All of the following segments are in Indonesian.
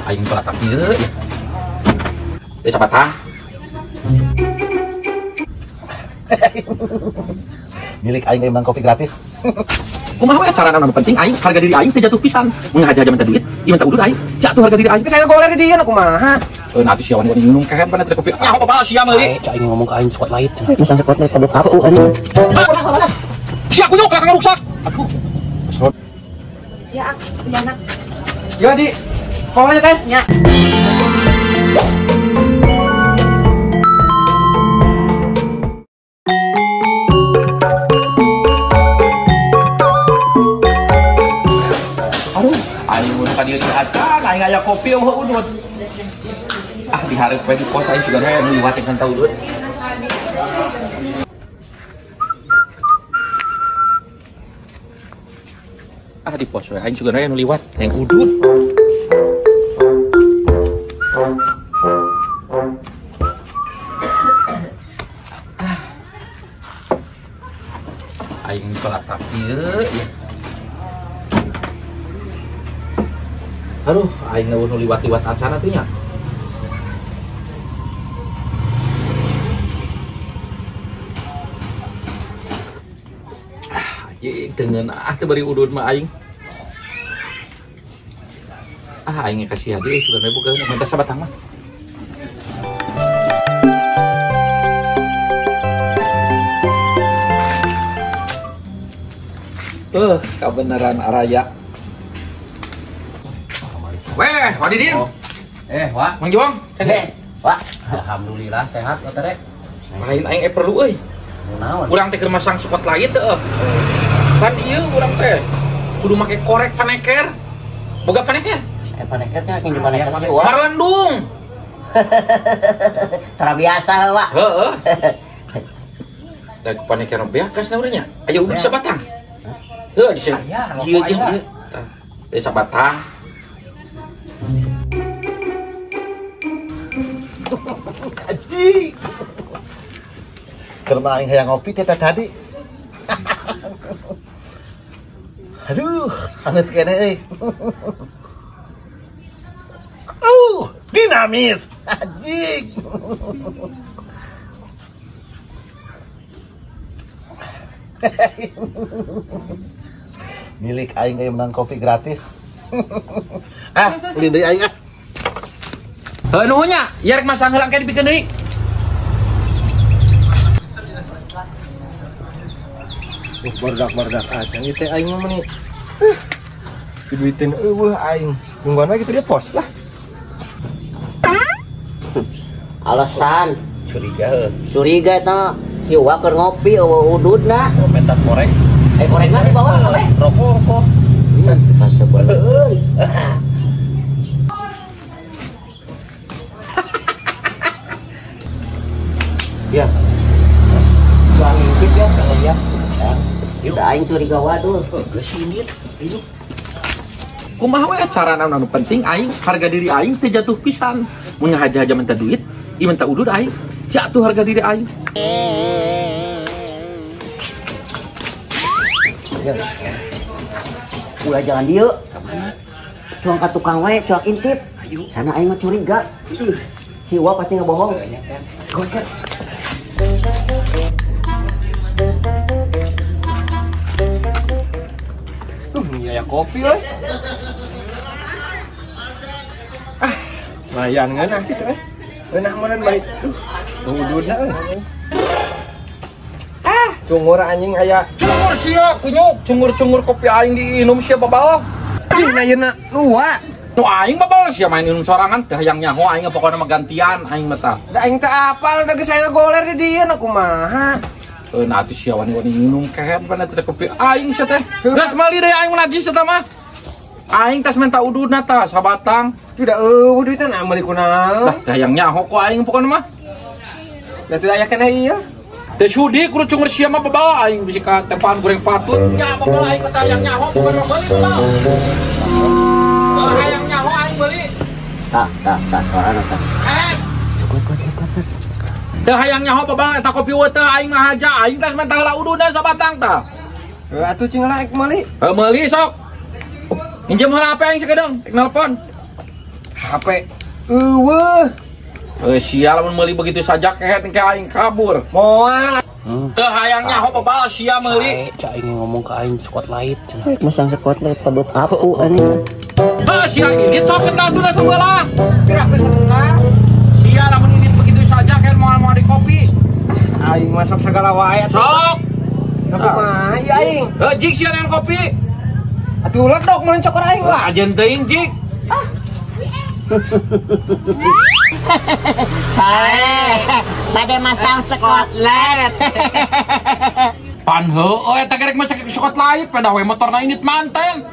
aing pelakap ieu. Sabatang. Milik aing emang kopi gratis. Kumaha we acara anu penting aing harga diri aing teh jatuh pisan. Mun haja minta duit, ieu minta udur aing. Jatuh harga diri aing. Saya goler di dieu kumaha? Atuh sia wani minum kehem kana teh kopi. Ah, apa sia meuli? Cak aing ngomong ke aing spotlight. Masang spotlight pada aku anjing. Sia kunyuk kakang rusak. Aduh. Ya, ya nak. Ya di. Pokoknya teh. Ya. Aing mun ka dieu acan, aing aya kopi mah udut. Ah dihareup we di pos aing juga aya nu liwat kan tau udut. Ah di pos we aing juga aya nu liwat yang udut. Aing pelakap ieu. Aduh, aing nu liwat-liwat acana tuh nya. Anjing dengan teu bari udud mah aing. Aing kasih hadiah sebenarnya bukan minta sabatang mah. Kebenaran araya. Weh, Wadidin. Wak. Mang Juang, sehat. Wak. Alhamdulillah sehat wa teh. Lain aing perlu euy. Naon? Urang teh keur masang spotlight teh. Kan ieu urang teh kudu make korek paneker. Boga paneker. Panekernya yang dimana ya? Marlendung. Tara biasa Wak. Heeh. Da paneker beakas na urangnya. Aya udah sabatang. Heuh di sini. Ieu jeung ieu. Tah, sabatang. Aji. Keur aing hayang ngopi teh tadi. Aduh, anget kene euy. Dinamis. Anjing. Milik aing emang kopi gratis. Ulin deui aing ah. Heuh nuhun nya, ieu rek masang heula engke dipikeun deui. Bardak acan ieu teh aing mah meni. Diduitin eueuh aing. Nungguan we kitu dia pos lah. Alasan Curiga eta si Uwa keur ngopi ududna Minta korek. korekna di bawah we Rokok. kasebel euy ya jual ngintip ya kalau ya udah aing curiga waduh geus sinit ieu Kumaha we acara anu penting aing harga diri aing teh jatuh pisan. Mun haja minta duit, ieu minta udur aing. Jatuh harga diri aing. ulah jangan dieu cuang ka tukang we cuang intip sana aing mah curiga si Uwa pasti ngebohong gocek Ini ya kopi we. Layangan ah kitu we. Eunah meureun bari. Ududna euy. Cungur anjing aya. Cungur sia kunyuk, cungur kopi aing diinum sia babal. Ih, na yeuna luwa. Nu aing babal sia main minum sorangan teh hayang nyaho aing pokona mah gantian aing mah tah. Da aing teh apal da geus aya goler di dieu na kumaha. Nah atuh sia wani minum kehem kana teh kopi aing sia teh. Geus meuli deui aing najis eta mah. Aing tas minta ududna tah sabatang. Tidak eueuh duitna na meuli kunaon. Tah hayang nyaho ku aing pokona mah. Da teu aya keneh ieu. Teh sudi kudu cungur sia mah babawa aing bisi ka tempaan goreng patut. Nya babal aing kata hayang nyaho pokona meuli babal. Hayang nyaho aing meuli. tak soalna tah Kuat. Teu hayang nyaho babal eta kopi we teh aing mah haja aing teh minta heula ududna sabatang tah. Atuh cing laek meuli. Meuli sok. Minjem heula HP aing sakedeung, rek nelpon. HP. Sia lamun meuli begitu saja kehet ke aing kabur. Moal. Teu hayangnya ho babal sia meuli. Cak aing ngomong ke aing spotlight. Baik masang spotlight pedot aku anjing. Sia ini sok sendal tuna sebelah. Gerak ke sana. Sia lamun ini begitu saja kehet moal di kopi. Aing masak segala wae. Sok. Tapi mah iya aing. Jik sia dengan kopi. Atuh ledok mun cokor aing lah. Ajen teuing jik. Pada masang spotlight. Pan heueuh eta gerek masak spotlight pada we motorna init manten.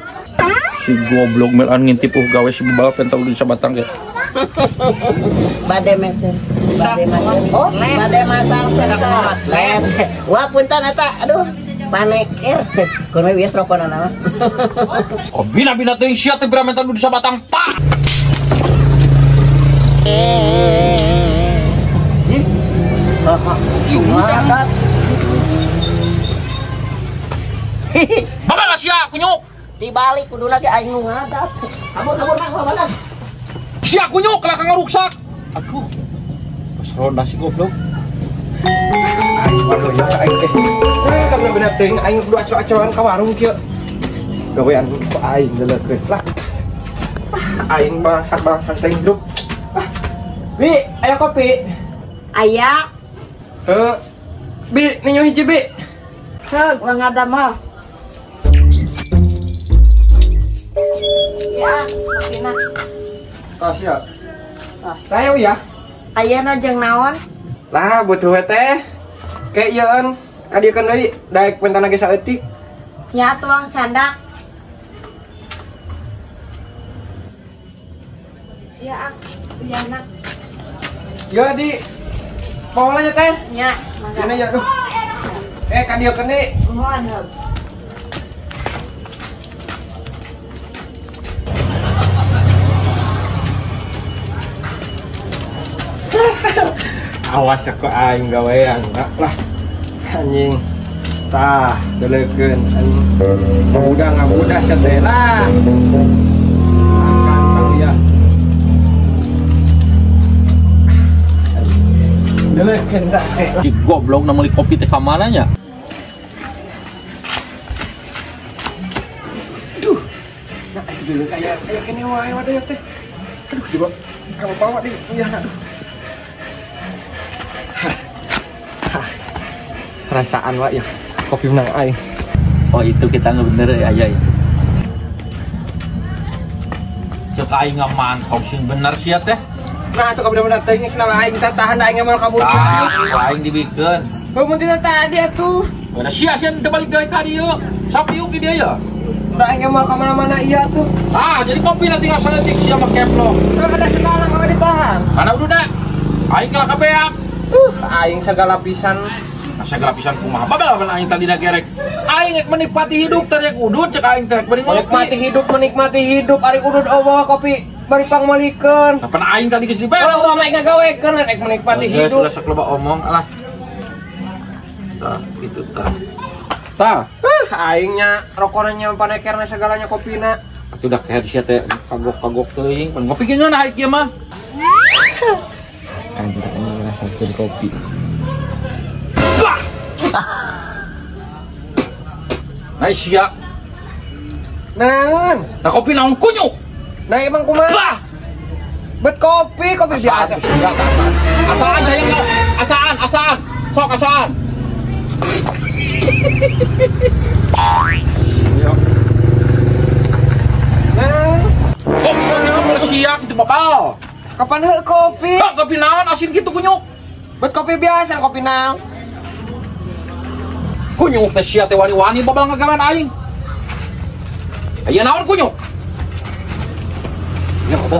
Si goblok melan ngintip gawe si bebal pentau di sabatang ge. Bade mesin. Oh, bade masang spotlight. Wah punten eta, aduh. Paneker. Kuno wies rokonana mah. Oh bina-bina teuing sia teh biramentan di sabatang. Tak. Babal sia kunyuk. Dibalik kudu lagi aing nu ngadat. Kabur mah babalan. Sia kunyuk lah kang ruksak. Aduh. Ronda si goblok. Aing mah heunya ka aing teh. Karena bener teuing aing kudu aco-acoan ka warung kieu. Gawean ku aing deulekeun lah. Aing bangsa teh hidup. Bi, aya kopi. Aya. Bi, ninyo hiji bi. Heug, ngada mah. Ya, Cina. Kasih ya. Sayo ya. Ayeuna jeung naon? Lah butuh teh. Kayak ieun, kadiekeun deui daek pentana ge saeutik. Nya tuang candak. Ya, ya nak. Ya di polanya teh. Nya, Ini ya duh. Kadiekeun deui. mohon heug. Awas ya kok aing gawean lah. Anjing. Tah, deulekeun anjing. Ngabudah sia teh lah. Makan tahu ya. Deulekeun tah. Si goblok na meuli kopi teh ka mana nya? Duh. Nah, itu dulu kayak kene wae wadah teh. Aduh, coba kamu bawa deh. Ya, aduh. Perasaan wa ya kopi menang aing. Oh itu kita ngebener ya ayah. Cek aing ngamantong sing bener sia teh. Nah, itu bener-bener teh geus nala aing tahan aing mau kabur. Aing dibikeun. Heuh mun tina tadi atuh. Mana sia-sia teu balik deui ka dieu. Sok diuk di dieu ya. Da aing mau ka mana-mana iya tuh. Jadi kopi na tinggal saeutik sia mah keplo. Ada segala enggak ditahan. Mana udah aing kala kabeak. Aing segala pisan. Segala pisan kumaha babel aing tadi na gerek. Aing rek menikmati hidup teh rek udud cek aing teh bari Menikmati hidup ari udud eueuh kopi bari pangmalikeun. Kapan aing tadi geus dibel. Kalau urang mah ngagawekeun rek menikmati hidup. Sudah sakloba omong alah. Tah gitu tah. Tah. Aingnya rokonanya panekerna segalanya kopina. Atuh dah kayak sia teh kagok-kagok teuing. Pan ngopi ge ngeunah ieu mah. Anjir ini rasa jadi kopi. Nah sia. Naon? Nah kopi naon kunyuk. Nah emang kumaha? Bet kopi biasa. Sia asaan hayang enggak? Asaan. Sok asaan. Nah, Kopi kamu sia kitu babal. kapan heuh kopi? Kopi naon asin kitu kunyuk. Bet kopi biasa kopi naon? Kunyuk teh sia teh wani-wani babal ngagawean aing. Aya naon kunyuk? Ya apa?